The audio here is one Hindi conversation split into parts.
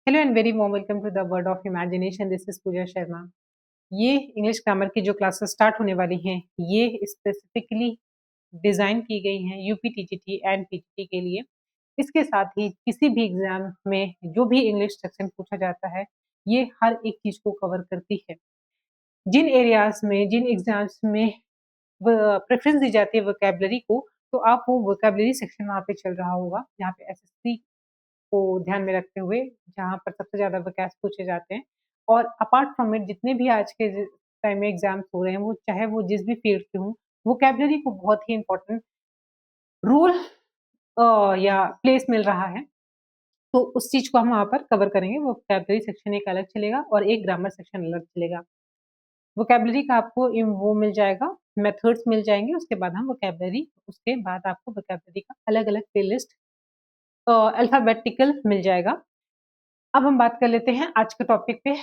Hello and very warm welcome to the world of imagination. This is Pooja Sharma. ये इंग्लिश ग्रामर की जो क्लासेस स्टार्ट होने वाली हैं, ये स्पेसिफिकली डिज़ाइन की गई हैं यूपी टीजीटी एंड पीजीटी के लिए। इसके साथ ही किसी भी एग्जाम में जो भी इंग्लिश सेक्शन पूछा जाता है, ये हर एक चीज़ को कवर करती है। जिन एरियाज़ में, जिन एग्जाम्स में प्रेफ़रेंस दी जाती है वोकैब्युलरी को, तो आप वो वोकैब्युलरी सेक्शन वहाँ पे चल रहा होगा, जहाँ पे एसएससी को ध्यान में रखते हुए जहाँ पर सबसे ज़्यादा वोकैब्स पूछे जाते हैं। और अपार्ट फ्रॉम इट जितने भी आज के टाइम में एग्ज़ाम्स हो रहे हैं, वो चाहे वो जिस भी फ़ील्ड के हों, वोकैब्युलरी को बहुत ही इम्पोर्टेंट रोल या प्लेस मिल रहा है। तो उस चीज़ को हम वहाँ पर कवर करेंगे। वोकैब्युलरी सेक्शन एक अलग चलेगा और एक ग्रामर सेक्शन अलग चलेगा। वोकैब्युलरी का आपको वो मिल जाएगा, मेथड्स मिल जाएँगे, उसके बाद हम वोकैब्युलरी उसके बाद आपको वोकैब्युलरी का अलग-अलग प्लेलिस्ट अल्फ़ाबेटिकल मिल जाएगा। अब हम बात कर लेते हैं आज के टॉपिक पे।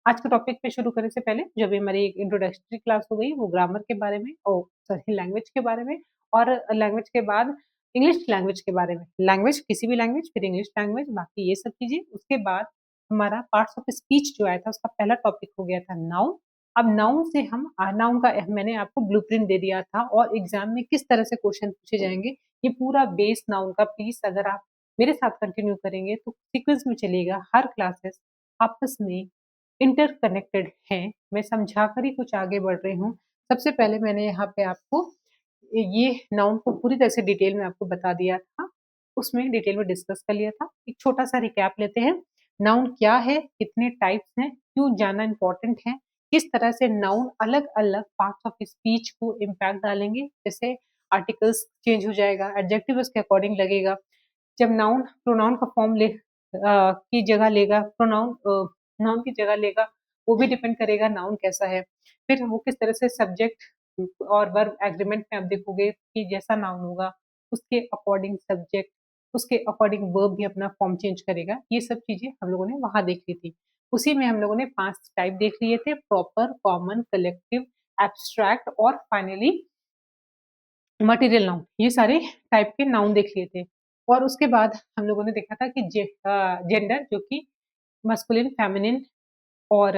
आज के टॉपिक पे शुरू करने से पहले जो भी हमारी एक इंट्रोडक्टरी क्लास हो गई, वो ग्रामर के बारे में सॉरी लैंग्वेज के बारे में और लैंग्वेज के बाद इंग्लिश लैंग्वेज के बारे में। लैंग्वेज किसी भी लैंग्वेज, फिर इंग्लिश लैंग्वेज, बाकी ये सब चीज़ें। उसके बाद हमारा पार्ट्स ऑफ स्पीच जो आया था, उसका पहला टॉपिक हो गया था नाउन। अब नाउन से हम नाउन का मैंने आपको ब्लूप्रिंट दे दिया था और एग्ज़ाम में किस तरह से क्वेश्चन पूछे जाएँगे, ये पूरा बेस नाउन का प्लीज़ अगर आप मेरे साथ कंटिन्यू करेंगे तो सीक्वेंस में चलेगा। हर क्लासेस आपस में इंटरकनेक्टेड हैं। मैं समझाकर ही कुछ आगे बढ़ रही हूँ। सबसे पहले मैंने यहाँ पे आपको ये नाउन को पूरी तरह से डिटेल में आपको बता दिया था। उसमें डिटेल में डिस्कस कर लिया था। एक छोटा-सा रिकैप लेते हैं। नाउन क्या है? कितने टाइप्स हैं? क्यों जानना इम्पोर्टेंट है? किस तरह से नाउन अलग-अलग पार्ट्स ऑफ स्पीच को इम्पैक्ट डालेंगे? जैसे आर्टिकल्स चेंज हो जाएगा, एडजेक्टिव उसके अकॉर्डिंग लगेगा। जब नाउन प्रोनाउन का फॉर्म की जगह लेगा, नाउन की जगह लेगा, वो भी डिपेंड करेगा नाउन कैसा है। फिर वो किस तरह से सब्जेक्ट और वर्ब एग्रीमेंट में आप देखोगे कि जैसा नाउन होगा, उसके अकॉर्डिंग सब्जेक्ट, उसके अकॉर्डिंग वर्ब भी अपना फॉर्म चेंज करेगा। ये सब चीज़ें हम लोगों ने वहाँ देख ली थी। उसी में हम लोगों ने 5 टाइप देख लिए थे, प्रॉपर, कॉमन, कलेक्टिव, एब्स्ट्रैक्ट और फाइनली मटेरियल नाउन। ये सारे टाइप के नाउन देख लिए थे। और उसके बाद हम लोगों ने देखा था कि जेंडर जो कि मस्कुलिन, फेमिनिन और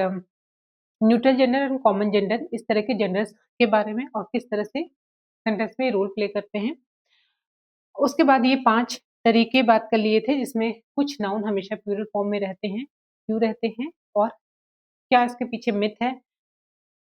neutral gender and common gender, इस तरह के जेंडर्स के बारे में और किस तरह से सेंटेंस में रोल प्ले करते हैं। उसके बाद ये 5 तरीके बात कर लिए थे जिसमें कुछ नाउन हमेशा प्लूरल फॉर्म में रहते हैं, क्यों रहते हैं और क्या इसके पीछे मिथ है,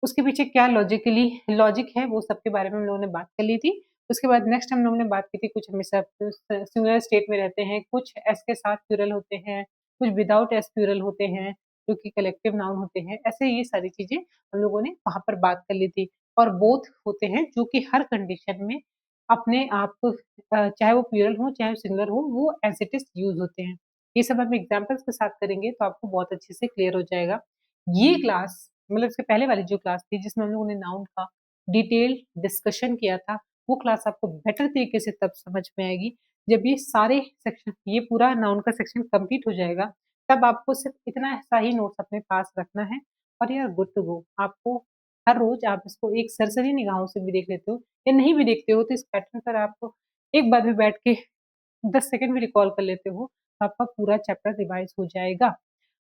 उसके पीछे क्या लॉजिक है, वो सब के बारे में हम लोगों ने बात कर ली थी। उसके बाद नेक्स्ट हम लोगों ने बात की थी कुछ हमेशा सिंगुलर स्टेट में रहते हैं, कुछ एस के साथ प्लूरल होते हैं, कुछ विदाउट एस प्लूरल होते हैं, जो कि कलेक्टिव नाउन होते हैं। ऐसे ये सारी चीज़ें हम लोगों ने वहाँ पर बात कर ली थी। और बोथ होते हैं जो कि हर कंडीशन में अपने आप चाहे वो प्लूरल हो, चाहे सिंगुलर हो, वो एज़ इट इज़ यूज़ होते हैं। ये सब हम एग्ज़ाम्पल्स के साथ करेंगे तो आपको बहुत अच्छे से क्लियर हो जाएगा। ये क्लास मतलब इसके पहले वाली जो क्लास थी जिसमें हम लोगों ने नाउन का डिटेल डिस्कशन किया था, वो क्लास आपको बेटर तरीके से तब समझ में आएगी जब ये सारे सेक्शन ये पूरा नाउन का सेक्शन कंप्लीट हो जाएगा, तब आपको सिर्फ इतना सा ही नोट्स अपने पास रखना है और you are good to go. आपको हर रोज़ आप इसको एक सरसरी निगाहों से भी देख लेते हो या नहीं भी देखते हो तो इस पैटर्न पर आप एक बार भी बैठ के 10 सेकंड भी रिकॉल कर लेते हो, तो आपका पूरा चैप्टर रिवाइज़ हो जाएगा।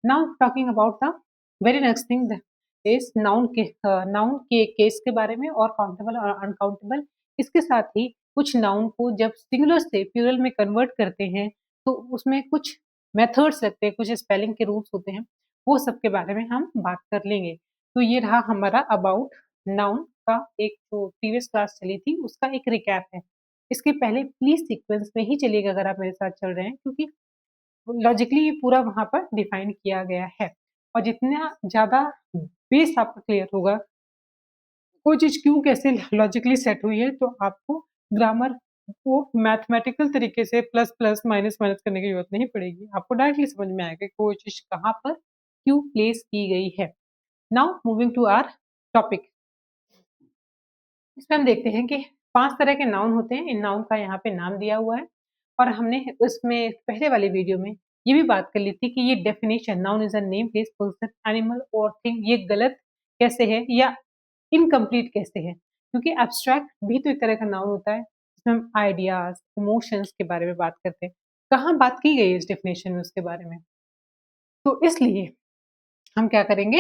Now talking about the very next thing is noun के केस के बारे में और काउंटेबल और अनकाउंटेबल। इसके साथ ही कुछ नाउन को जब सिंगुलर से प्लूरल में कन्वर्ट करते हैं, तो उसमें कुछ मेथड्स लगते हैं, कुछ स्पेलिंग के रूल्स होते हैं, वो सब के बारे में हम बात कर लेंगे। तो ये रहा हमारा अबाउट नाउन का एक जो प्रीवियस क्लास चली थी, उसका एक रिकैप है। इसके पहले प्लीज़ सीक्वेंस में ही चलिएगा अगर आप मेरे साथ चल रहे हैं क्योंकि लॉजिकली ये पूरा वहाँ पर डिफाइन किया गया है। और जितना ज़्यादा बेस आपका क्लियर होगा, कोई चीज़ क्यों कैसे लॉजिकली सेट हुई है, तो आपको ग्रामर को मैथमेटिकल तरीके से प्लस-प्लस, माइनस-माइनस करने की ज़रूरत नहीं पड़ेगी। आपको डायरेक्टली समझ में आएगा कि कोई चीज़ कहाँ पर क्यों प्लेस की गई है। Now moving to our topic. इसमें हम देखते हैं कि 5 तरह के नाउन होते हैं। इन नाउन का यहाँ पे नाम दिया हुआ है और हमने उसमें पहले वाले वीडियो में ये भी बात कर ली थी कि ये definition noun is a name, place, person, animal और थिंग ये गलत कैसे है या इनकम्प्लीट कैसे है? क्योंकि एब्स्ट्रैक्ट भी तो एक तरह का नाउन होता है, जिसमें हम आइडियाज़, इमोशंस के बारे में बात करते हैं। कहाँ बात की गई है इस डेफिनिशन में उसके बारे में? तो इसलिए हम क्या करेंगे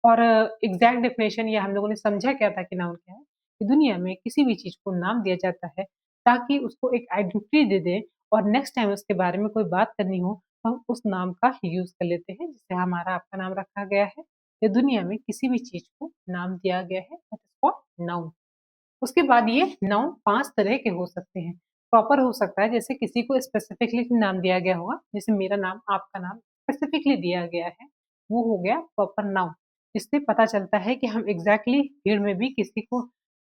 और एग्ज़ैक्ट डेफ़िनेशन या हम लोगों ने समझा क्या था कि नाउन क्या है, कि दुनिया में किसी भी चीज़ को नाम दिया जाता है ताकि उसको एक आइडेंटिटी दे दें और नेक्स्ट टाइम उसके बारे में कोई बात करनी हो, तो हम उस नाम का यूज़ कर लेते हैं, जैसे हमारा आपका नाम रखा गया है। या दुनिया में किसी भी चीज़ को नाम दिया गया है, दैट इज़ कॉल्ड नाउन। उसके बाद ये नाउन 5 तरह के हो सकते हैं। प्रॉपर हो सकता है जैसे किसी को स्पेसिफिकली नाम दिया गया होगा, जैसे मेरा नाम, आपका नाम स्पेसिफिकली दिया गया है, वो हो गया प्रॉपर नाउन। इससे पता चलता है कि हम एग्ज़ैक्टली भीड़ में भी किसी को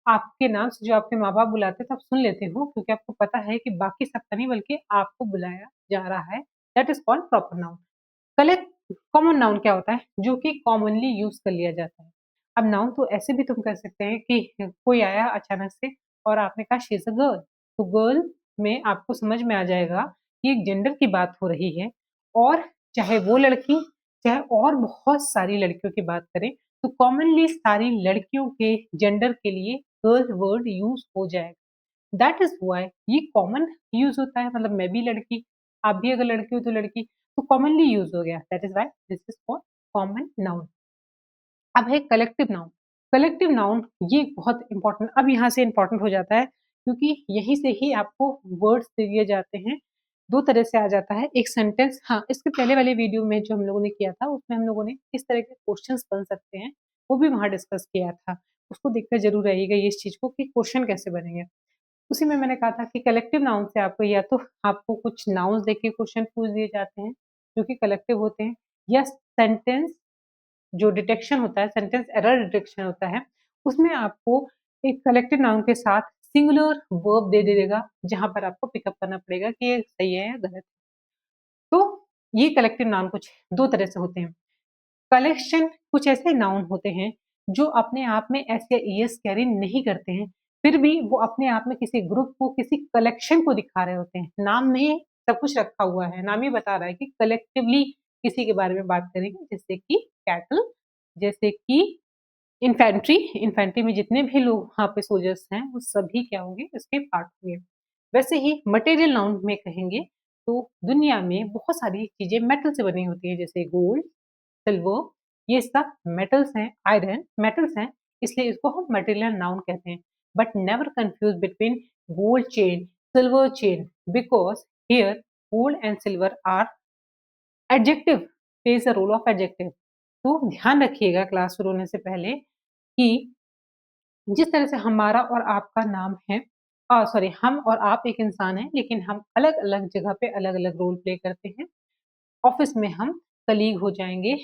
आपके नाम से जो आपके माँ-बाप बुलाते हैं तो आप सुन लेते हो क्योंकि आपको पता है कि बाकी सबका नहीं बल्कि आपको बुलाया जा रहा है, that is called proper noun. Collect common noun क्या होता है? जो कि कॉमनली यूज़ कर लिया जाता है। अब नाउन तो ऐसे भी तुम कर सकते हैं कि कोई आया अचानक से और आपने कहा शी इज़ अ गर्ल, तो गर्ल में आपको समझ में आ जाएगा कि एक जेंडर की बात हो रही है और चाहे वो लड़की, चाहे और बहुत सारी लड़कियों की बात करें, तो कॉमनली सारी लड़कियों के जेंडर के लिए गर्ल वर्ड यूज़ हो जाएगा। दैट इज़ व्हाई ये कॉमन यूज़ होता है, मतलब मैं भी लड़की, आप भी अगर लड़की हो तो लड़की, तो कॉमनली यूज़ हो गया, that is why this is called common noun. अब है कलेक्टिव नाउन। कलेक्टिव नाउन ये बहुत इम्पोर्टेंट, अब यहाँ से इम्पोर्टेंट हो जाता है क्योंकि यहीं से ही आपको वर्ड्स दे दिए जाते हैं। 2 तरह से आ जाता है, एक सेंटेंस, हाँ, इसके पहले वाले वीडियो में जो हम लोगों ने किया था उसमें हम लोगों ने किस तरह के क्वेश्चन्स बन सकते हैं, वो भी वहाँ डिस्कस किया था। उसको देखकर ज़रूर आइएगा ये इस चीज़ को कि क्वेश्चन कैसे बनेंगे। उसी में मैंने कहा था कि कलेक्टिव नाउन से आपको या तो आपको कुछ नाउन्स देके क्वेश्चन पूछ दिए जाते हैं, जो कि कलेक्टिव होते हैं, या सेंटेंस जो डिटेक्शन होता है, सेंटेंस एरर डिटेक्शन होता है, उसमें आपको एक कलेक्टिव नाउन के साथ सिंगुलर वर्ब दे देगा, जहाँ पर आपको पिकअप करना पड़ेगा कि ये सही है या गलत है। तो ये कलेक्टिव नाउन कुछ 2 तरह से होते हैं। कलेक्शन कुछ ऐसे नाउन होते हैं जो अपने आप में एस या ईएस कैरी नहीं करते हैं, फिर भी वो अपने आप में किसी ग्रुप को, किसी कलेक्शन को दिखा रहे होते हैं। नाम में सब कुछ रखा हुआ है, नाम ही बता रहा है कि कलेक्टिवली किसी के बारे में बात करेंगे, जैसे कि कैटल, जैसे कि इन्फेंट्री, इन्फेंट्री में जितने भी लोग वहाँ पे सोल्जर्स हैं, वो सभी क्या होंगे, इसके पार्ट होंगे। वैसे ही मटेरियल नाउन में कहेंगे तो दुनिया में बहुत सारी चीज़ें मेटल से बनी होती हैं, जैसे गोल्ड, सिल्वर, ये सब मेटल्स हैं, आयरन मेटल्स हैं, इसलिए इसको हम मटेरियल नाउन कहते हैं। But never confuse between gold chain, silver chain, because here gold and silver are adjective, plays the role of adjective. तो ध्यान रखिएगा क्लास शुरू होने से पहले कि जिस तरह से हमारा और आपका नाम है, सॉरी, हम और आप एक इंसान हैं, लेकिन हम अलग-अलग जगह पे अलग-अलग रोल प्ले करते हैं। ऑफिस में हम कलीग हो जाएँगे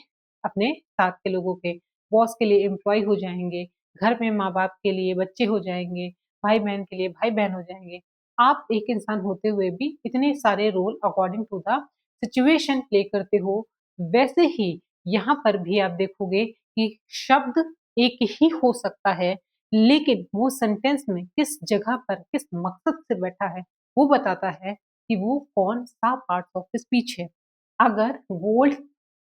अपने साथ के लोगों के, बॉस के लिए एम्प्लॉयी हो जाएँगे, घर में माँ-बाप के लिए बच्चे हो जाएँगे, भाई-बहन के लिए भाई-बहन हो जाएँगे। आप एक इंसान होते हुए भी इतने सारे role according to the situation play करते हो। वैसे ही यहाँ पर भी आप देखोगे कि शब्द एक ही हो सकता है, लेकिन वो सेंटेंस में किस जगह पर, किस मकसद से बैठा है, वो बताता है कि वो कौन-सा पार्ट ऑफ द स्पीच है। अगर गोल्ड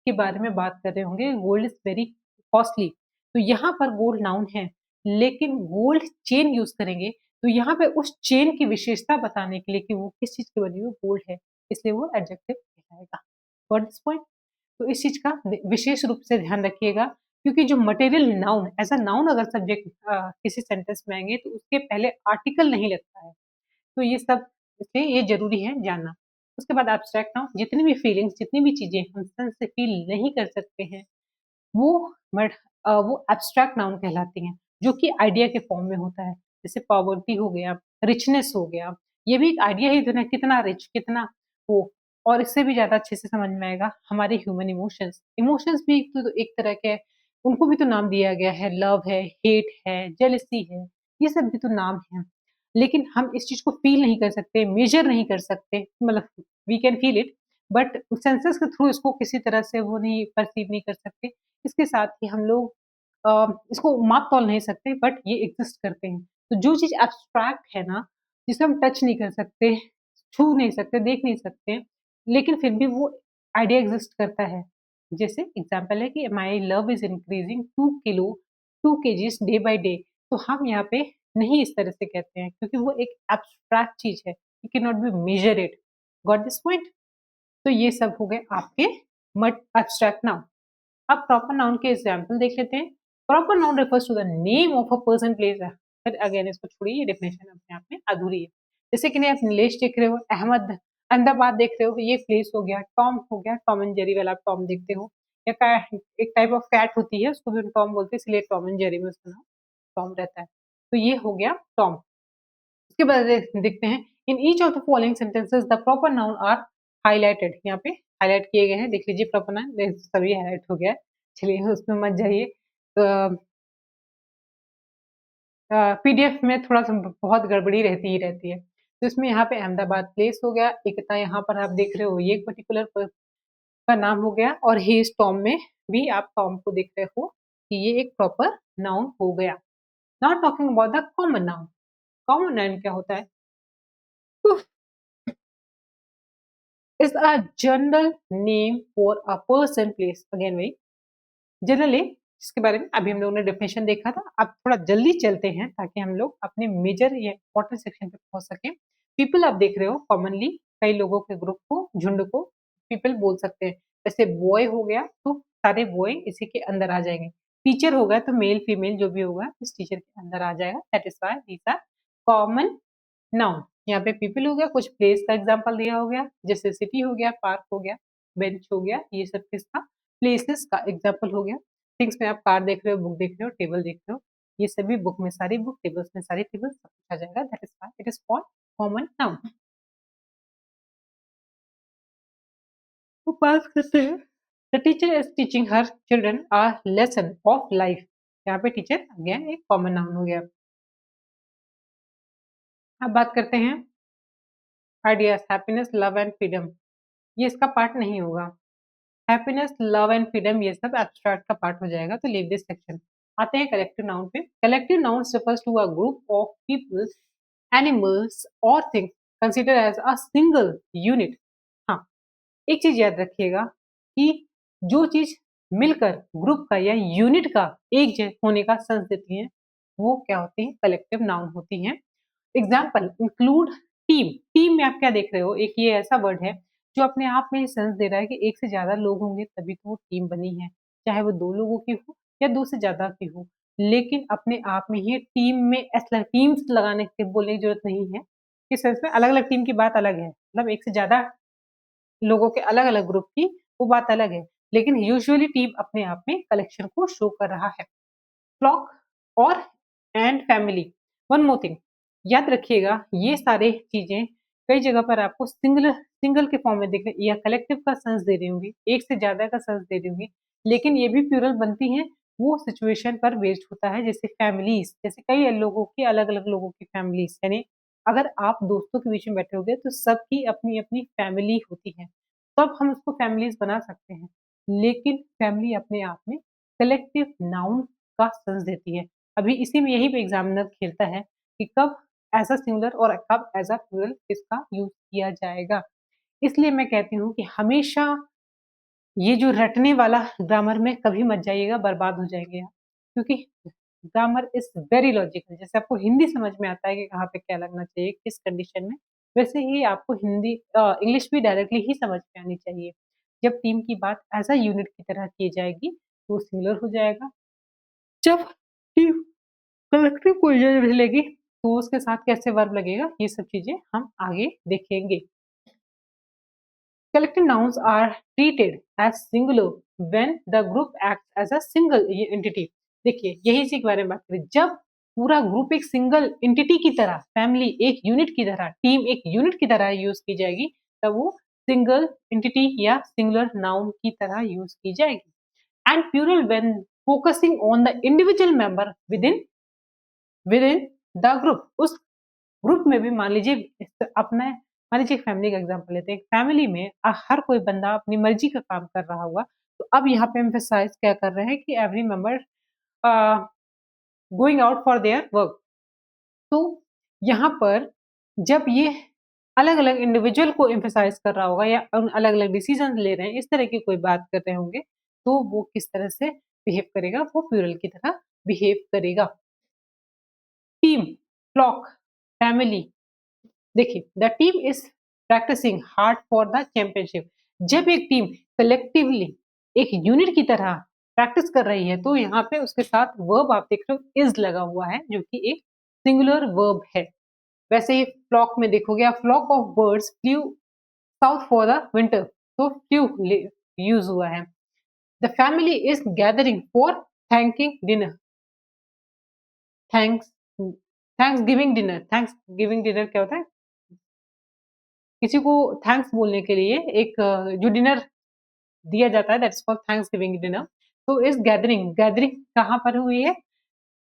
के बारे में बात कर रहे होंगे, गोल्ड इज़ वेरी कॉस्टली, तो यहाँ पर गोल्ड नाउन है, लेकिन गोल्ड चेन यूज़ करेंगे, तो यहाँ पे उस चेन की विशेषता बताने के लिए कि वो किस चीज़ की बनी हुई गोल्ड है, इसलिए वो एडजेक्टिव कहलाएगा। Got this point? तो इस चीज़ का विशेष रूप से ध्यान रखिएगा, क्योंकि जो material noun, as a noun अगर सब्जेक्ट किसी सेंटेंस में आएँगे, तो उसके पहले आर्टिकल नहीं लगता है। तो ये सब, इसलिए ये ज़रूरी है जानना। उसके बाद एब्स्ट्रैक्ट नाउन, जितनी भी फीलिंग्स, जितनी भी चीज़ें हम सेंस से फ़ील नहीं कर सकते हैं, वो वो एब्स्ट्रैक्ट नाउन कहलाती हैं, जो कि आइडिया के फॉर्म में होता है। जैसे पॉवर्टी हो गया, रिचनेस हो गया, ये भी एक आइडिया ही तो ना, कितना रिच, कितना वो। और इससे भी ज़्यादा अच्छे से समझ में आएगा हमारे ह्यूमन इमोशंस। इमोशंस भी एक तरह के, उनको भी तो नाम दिया गया है, लव है, हेट है, जेलसी है, ये सब भी तो नाम हैं। लेकिन हम इस चीज़ को फ़ील नहीं कर सकते, मेज़र नहीं कर सकते, मतलब we can feel it, but senses के थ्रू इसको किसी तरह से वो नहीं परसीव नहीं कर सकते। इसके साथ ही हम लोग इसको माप-तौल नहीं सकते, बट ये एग्ज़िस्ट करते हैं। तो जो चीज़ एब्स्ट्रैक्ट है ना, जिसे हम टच नहीं कर सकते, छू नहीं सकते, देख नहीं सकते, लेकिन फिर भी वो आइडिया एग्ज़िस्ट करता है। जैसे एग्ज़ाम्पल है कि my love is increasing 2 kgs day by day, तो हम यहाँ पे नहीं इस तरह से कहते हैं, क्योंकि वो एक एब्स्ट्रैक्ट चीज़ है। You can not be measure it. Got this point? तो ये सब हो गए आपके बट एब्स्ट्रैक्ट नाउन। अब प्रॉपर नाउन के एग्जाम्पल देख लेते हैं। Proper noun refers to the name of a person place. फिर अगेन इसको छोड़िए, ये डेफिनेशन अपने आप में अधूरी है। जैसे कि नहीं, आप नीलेश देख रहे हो, अहमदाबाद देख रहे हो, ये प्लेस हो गया। टॉम हो गया, टॉम एंड जेरी वाला आप टॉम देखते हो। या एक टाइप ऑफ कैट होती है, उसको भी टॉम बोलते हैं, इसलिए टॉम एंड जेरी में उसका नाम टॉम रहता है। तो ये हो गया टॉम। उसके बाद देखते हैं, in each of the following sentences the proper noun are highlighted. यहाँ पे हाईलाइट किए गए हैं, देख लीजिए प्रॉपर नाउन सभी हाईलाइट हो गया है। चलिए उसमें मत जाइए। पीडीएफ में थोड़ा सा बहुत गड़बड़ी रहती ही रहती है। तो इसमें यहाँ पे अहमदाबाद प्लेस हो गया, एक यहाँ पर आप देख रहे हो ये एक पर्टिकुलर का नाम हो गया, और ही इज टॉम में भी आप टॉम को देख रहे हो कि ये एक प्रॉपर नाउन हो गया। Not talking about the common noun. Common noun क्या होता है? Is a general name for a person place. Again वही जनरली, जिसके बारे में अभी हम लोगों ने डेफिनेशन देखा था। अब थोड़ा जल्दी चलते हैं ताकि हम लोग अपने मेजर या इंपॉर्टेंट सेक्शन पे पहुंच सके। पीपल आप देख रहे हो, कॉमनली कई लोगों के ग्रुप को, झुंड को पीपल बोल सकते हैं। जैसे बॉय हो गया तो सारे बॉय इसी के अंदर आ जाएंगे। टीचर हो गया तो मेल फीमेल जो भी होगा इस टीचर के अंदर आ जाएगा। That is why these are common noun. यहाँ पे पीपल हो गया, कुछ प्लेस का एग्जांपल दिया हो गया, जैसे सिटी हो गया, पार्क हो गया, बेंच हो गया, ये सब किसका, प्लेसेस का एग्जांपल हो गया। थिंग्स में आप कार देख रहे हो, बुक देख रहे हो, टेबल देख रहे हो, ये सभी बुक में सारी बुक, टेबल्स में सारी टेबल, सब कुछ आ जाएगा। That is why it is called common noun. तो पास करते हैं। The teacher is teaching her children a lesson of life. यहाँ पे टीचर अगेन एक कॉमन नाउन हो गया। अब बात करते हैं ideas, happiness, love and freedom. ये इसका पार्ट नहीं होगा। हैप्पीनेस, लव एंड फ्रीडम ये सब एब्स्ट्रैक्ट का पार्ट हो जाएगा, तो लीव दिस सेक्शन। आते हैं कलेक्टिव नाउन पे। Collective noun refers to a group of people, animals और things consider as a single unit. हाँ, एक चीज याद रखिएगा कि जो चीज मिलकर ग्रुप का या यूनिट का एक होने का सेंस देती है, वो क्या होती है, कलेक्टिव नाउन होती है। Example include team. टीम में आप क्या देख रहे हो, एक ये ऐसा वर्ड है जो अपने आप में सेंस दे रहा है कि एक से ज्यादा लोग होंगे तभी तो वो टीम बनी है, चाहे वो दो लोगों की हो या दो से ज्यादा की हो। लेकिन अपने आप में ही टीम में ऐसा टीम्स लगाने के बोलने की जरूरत नहीं है। इस सेंस में अलग अलग टीम की बात अलग है, मतलब एक से ज्यादा लोगों के अलग अलग ग्रुप की वो बात अलग है। लेकिन यूजुअली टीम अपने आप में कलेक्शन को शो कर रहा है। फ्लॉक और and family. One more thing, याद रखिएगा ये सारे चीजें कई जगह पर आपको सिंगल सिंगल के फॉर्म में दिख या कलेक्टिव का सेंस दे रही होंगी, एक से ज्यादा का सेंस दे रही होंगी, लेकिन ये भी प्लूरल बनती हैं। वो सिचुएशन पर बेस्ड होता है। जैसे फैमिलीज, जैसे कई लोगों की अलग अलग लोगों की फैमिलीज, यानी अगर आप दोस्तों के बीच में बैठे होगे तो सबकी अपनी अपनी फैमिली होती है, तब हम उसको फैमिलीज बना सकते हैं। लेकिन फैमिली अपने आप में कलेक्टिव नाउन का सेंस देती है। अभी इसी में यही पे एग्जामिनर खेलता है कि कब एज़ अ सिंगुलर और कब एज़ अ प्लूरल इसका यूज़ किया जाएगा। इसलिए मैं कहती हूँ कि हमेशा ये जो रटने वाला ग्रामर में कभी मत जाइएगा, बर्बाद हो जाएँगे आप। क्योंकि ग्रामर इज़ वेरी लॉजिकल। जैसे आपको हिंदी समझ में आता है कि कहाँ पे क्या लगना चाहिए, किस कंडीशन में, वैसे ही आपको इंग्लिश भी डायरेक्टली ही समझ में आनी चाहिए। जब टीम की बात एज़ अ यूनिट की तरह की जाएगी, तो सिंगुलर हो जाएगा। जब टीम कलेक्टिव पोजीशन मिलेगी तो उसके साथ कैसे वर्ब लगेगा, ये सब चीजें हम आगे देखेंगे। Collective nouns are treated as singular when the group act as a single entity. देखिए यही इसी के बारे में बात करें, जब पूरा ग्रुप एक सिंगल एंटिटी की तरह, फैमिली एक यूनिट की तरह, टीम एक यूनिट की तरह यूज की जाएगी, तब वो सिंगल एंटिटी या सिंगुलर नाउन की तरह यूज की जाएगी। And plural when focusing on the individual member within within the group. उस ग्रुप में भी मान लीजिए अपना, मान लीजिए फैमिली का एग्जांपल लेते हैं। फैमिली में हर कोई बंदा अपनी मर्जी का काम कर रहा होगा, तो अब यहाँ पे एम्फेसाइज क्या कर रहे हैं कि every member going out for their work. तो यहाँ पर जब ये अलग अलग इंडिविजुअल को एम्फेसाइज कर रहा होगा या अलग अलग डिसीजन ले रहे हैं, इस तरह की कोई बात कर रहे होंगे, तो वो किस तरह से बिहेव करेगा, वो प्लूरल की तरह बिहेव करेगा। Team, flock, family. देखिए the team is practicing hard for the championship. जब एक टीम कलेक्टिवली एक यूनिट की तरह प्रैक्टिस कर रही है तो यहाँ पे उसके साथ वर्ब आप देख रहे हो इज लगा हुआ है जो कि एक सिंगुलर वर्ब है। वैसे ही फ्लॉक में देखोगे आप, flock of birds flew south for the winter, तो फ्लू यूज हुआ है। The family is gathering for thanking dinner, thanks Thanksgiving dinner. Thanksgiving dinner क्या होता है? किसी को थैंक्स बोलने के लिए एक जो डिनर दिया जाता है that's called thanks giving dinner. तो इस गैदरिंग, गैदरिंग कहाँ पर हुई है?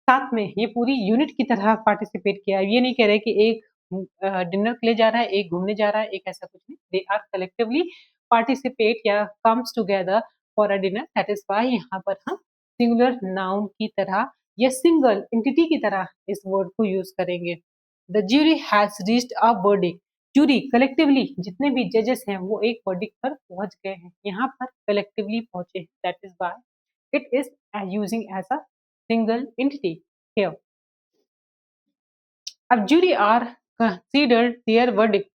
साथ में ये पूरी यूनिट की तरह पार्टिसिपेट किया। ये नहीं कह रहे कि एक डिनर के लिए जा रहा है, एक घूमने जा रहा है, एक ऐसा कुछ नहीं। दे आर कलेक्टिवली पार्टिसिपेट या comes together for a dinner. That is why यहाँ पर हम सिंगुलर नाउन की तरह या सिंगल एंटिटी की तरह इस वर्ड को यूज करेंगे। The jury has reached a verdict. Jury collectively जितने भी जजेस हैं वो एक वर्डिक्ट पर पहुंच गए हैं। यहाँ पर कलेक्टिवली पहुंचे, that is why it is using as a single entity here. अब jury are considered their verdict.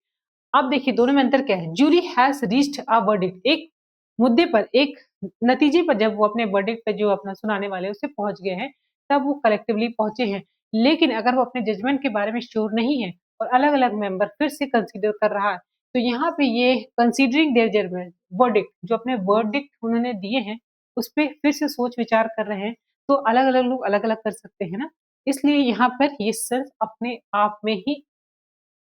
अब देखिए दोनों में अंतर क्या है? jury has reached a verdict. एक मुद्दे पर, एक नतीजे पर जब वो अपने वर्डिक्ट पे जो अपना सुनाने वाले उसे पहुंच गए हैं तब वो कलेक्टिवली पहुंचे हैं। लेकिन अगर वो अपने जजमेंट के बारे में श्योर नहीं है और अलग अलग मेंबर फिर से कंसीडर कर रहा है तो यहाँ पे ये कंसीडरिंग देयर जजमेंट वर्डिक्ट, जो अपने वर्डिक्ट उन्होंने दिए हैं उस पर फिर से सोच विचार कर रहे हैं, तो अलग अलग लोग अलग अलग कर सकते हैं ना। इसलिए यहाँ पर ये सिर्फ अपने आप में ही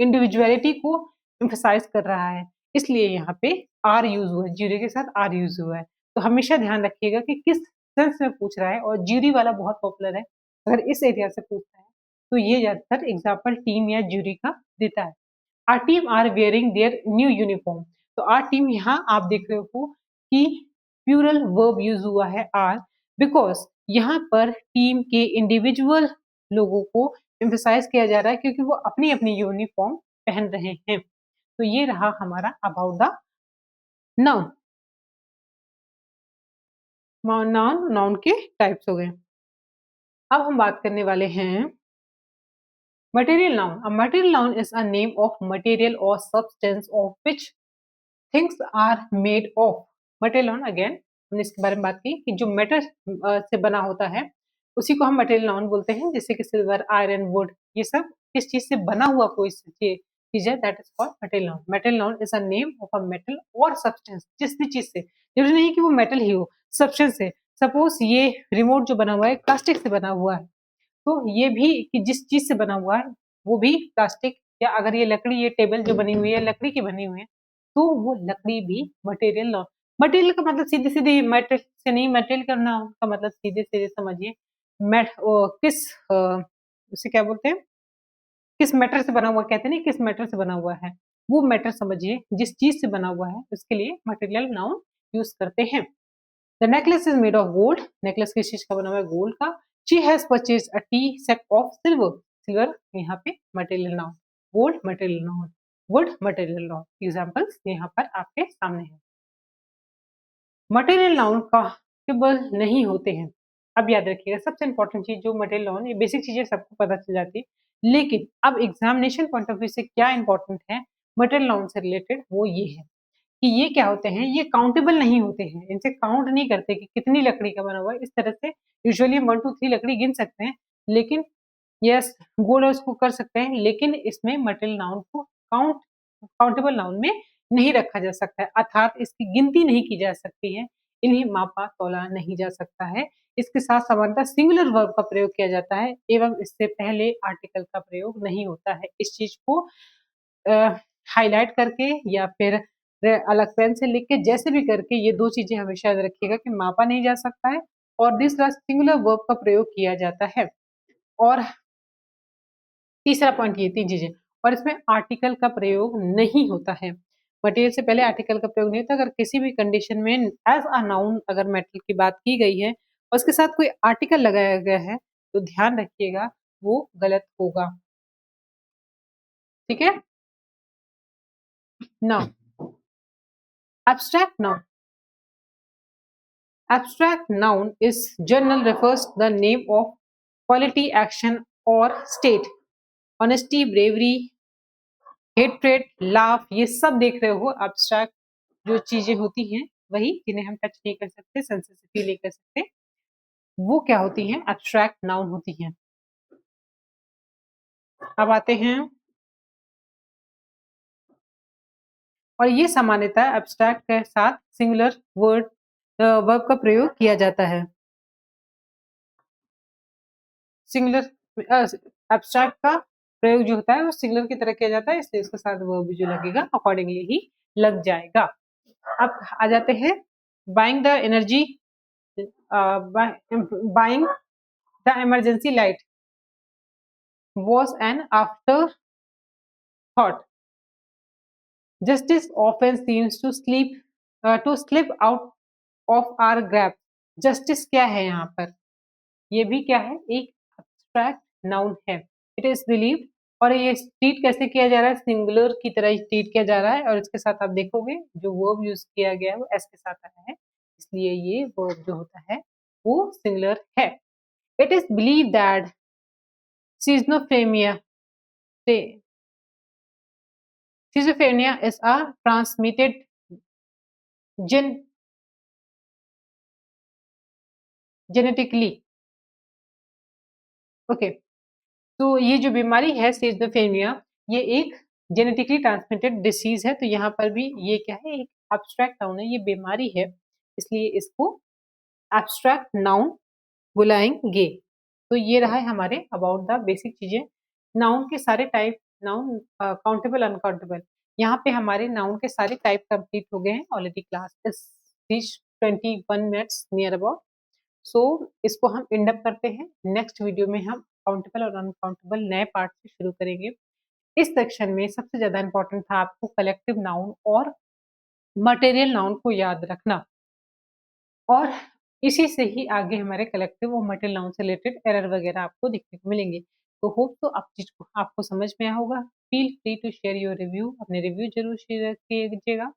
इंडिविजुअलिटी को एम्फसाइज कर रहा है, इसलिए यहाँ पे आर यूज हुआ है, ज्यूरी के साथ आर यूज हुआ है। तो हमेशा ध्यान रखिएगा कि किस सेंस में पूछ रहा है, और ज्यूरी वाला बहुत पॉपुलर है। अगर इस एरिया से पूछता है तो ये ज्यादातर एग्जाम्पल टीम या ज्यूरी का देता है। Our team are wearing their new uniform. तो आर टीम यहाँ आप देख रहे हो कि प्लूरल वर्ब यूज हुआ है आर, बिकॉज यहाँ पर टीम के इंडिविजुअल लोगों को एम्फसाइज किया जा रहा है क्योंकि वो अपनी अपनी यूनिफॉर्म पहन रहे हैं। तो ये रहा हमारा about the noun. Noun, noun के टाइप्स हो गए। अब हम बात करने वाले हैं material noun. A material noun is a name of material और substance of which things are made of. Material noun, again हमने इसके बारे में बात की कि जो मेटल से बना होता है उसी को हम मटेरियल नाउन बोलते हैं, जैसे कि सिल्वर, आयरन, वुड, ये सब किस चीज से बना हुआ कोई चीज है, that is called material noun. Material noun is a name of a metal और सब्सटेंस, जिस भी चीज से, जरूरी नहीं कि वो मेटल ही हो, सब्सटेंस से। सपोज ये रिमोट जो बना हुआ है प्लास्टिक से बना हुआ है, तो ये भी कि जिस चीज से बना हुआ है वो भी प्लास्टिक, या अगर ये लकड़ी, ये टेबल जो बनी हुई है लकड़ी की बनी हुई है तो वो लकड़ी भी मटेरियल नाउन। मटेरियल का मतलब सीधे सीधे मेटल से नहीं, मटेरियल का नाउन का मतलब सीधे सीधे समझिए किस उसे क्या बोलते हैं, किस मैटर से बना हुआ, कहते नहीं किस मैटर से बना हुआ है, वो मैटर समझिए जिस चीज से बना हुआ है उसके लिए मटेरियल नाउन यूज करते हैं। The necklace is made of gold. Necklace किस चीज का बना हुआ है? गोल्ड का। She has purchase a T set of silver. Silver यहाँ पे material noun, gold material noun, would material noun. Examples यहाँ पर आपके सामने है। मटेरियल नाउन कॉन्स्टेबल नहीं होते हैं। अब याद रखिएगा सबसे इंपॉर्टेंट चीज जो मटेरियल नाउन, ये बेसिक चीजें सबको पता चल जाती है, लेकिन अब एग्जामिनेशन पॉइंट ऑफ व्यू से क्या इंपॉर्टेंट है मटेरियल नाउन से रिलेटेड, वो ये है कि ये क्या होते हैं, ये काउंटेबल नहीं होते हैं, इनसे काउंट नहीं करते कि कितनी लकड़ी का बना हुआ है। इस तरह से यूजुअली 1 2 3 लकड़ी गिन सकते हैं, लेकिन यस गोल उसको कर सकते हैं, लेकिन इसमें मटेरियल नाउन को काउंटेबल नाउन में नहीं रखा जा सकता है, अर्थात इसकी गिनती नहीं की जा सकती है, इन्हें मापा तोला नहीं जा सकता है। इसके साथ समानता सिंगुलर वर्ब का प्रयोग किया जाता है एवं इससे पहले आर्टिकल का प्रयोग नहीं होता है। इस चीज को हाईलाइट करके या फिर अलग पेन से लिख के जैसे भी करके ये दो चीजें हमेशा याद रखिएगा कि मापा नहीं जा सकता है और दूसरा सिंगुलर वर्ब का प्रयोग किया जाता है। और तीसरा पॉइंट ये 3 चीजें, और इसमें आर्टिकल का प्रयोग नहीं होता है। मटेरियल से पहले आर्टिकल का प्रयोग नहीं होता। अगर किसी भी कंडीशन में एज अ नाउन अगर मेटल की बात की गई है और उसके साथ कोई आर्टिकल लगाया गया है तो ध्यान रखिएगा वो गलत होगा। ठीक है। Now abstract noun. Abstract noun is general refers to the name of quality, action or state. Honesty, bravery, hatred, laugh, ये सब देख रहे हो abstract जो चीजें होती हैं वही, जिन्हें हम टच नहीं कर सकते, सेंसेस से फील नहीं कर सकते, वो क्या होती हैं? एब्स्ट्रैक्ट नाउन होती हैं। अब आते हैं, और ये सामान्यतः एब्स्ट्रैक्ट के साथ सिंगुलर वर्ब का प्रयोग किया जाता है। सिंगुलर एब्स्ट्रैक्ट का प्रयोग जो होता है वो सिंगुलर की तरह किया जाता है, इसलिए इसके साथ वर्ब जो लगेगा अकॉर्डिंगली ही लग जाएगा। अब आ जाते हैं, buying the energy, buying the emergency light was an afterthought. Justice often seems to slip out of our grasp. Justice क्या है यहाँ पर? ये भी क्या है? एक abstract noun है। It is believed, और ये ट्रीट कैसे किया जा रहा है? सिंगुलर की तरह ट्रीट किया जा रहा है, और इसके साथ आप देखोगे जो वर्ब यूज किया गया है वो एस के साथ आया है, इसलिए ये वर्ब जो होता है वो सिंगुलर है। It is believed that schizophrenia schizophrenia is a transmitted gen genetically। Okay, तो ये जो बीमारी है सिजोफ्रेनिया, ये एक जेनेटिकली ट्रांसमिटेड डिसीज है, तो यहाँ पर भी ये क्या है? एक एब्स्ट्रैक्ट नाउन है, ये बीमारी है, इसलिए इसको एब्स्ट्रैक्ट नाउन बुलाएंगे। तो ये रहा है हमारे अबाउट द बेसिक चीजें। नाउन के सारे टाइप, नाउन काउंटेबल अनकाउंटेबल, यहाँ पे हमारे नाउन के सारे टाइप कंप्लीट हो गए हैं already. Class is reach 21 minutes near about, so इसको हम एंड अप करते हैं। नेक्स्ट वीडियो में हम काउंटेबल और अनकाउंटेबल नए पार्ट से शुरू करेंगे। इस सेक्शन में सबसे ज्यादा इंपॉर्टेंट था आपको कलेक्टिव नाउन और मटेरियल नाउन को याद रखना, और इसी से ही आगे हमारे कलेक्टिव और मटेरियल नाउन से रिलेटेड एरर वगैरह आपको देखने को मिलेंगे। तो होप तो आप चीज को आपको समझ में आया होगा। Feel free to share your review, अपने रिव्यू जरूर शेयर कीजिएगा,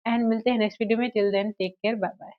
एंड मिलते हैं नेक्स्ट वीडियो में। Till then take care, bye bye.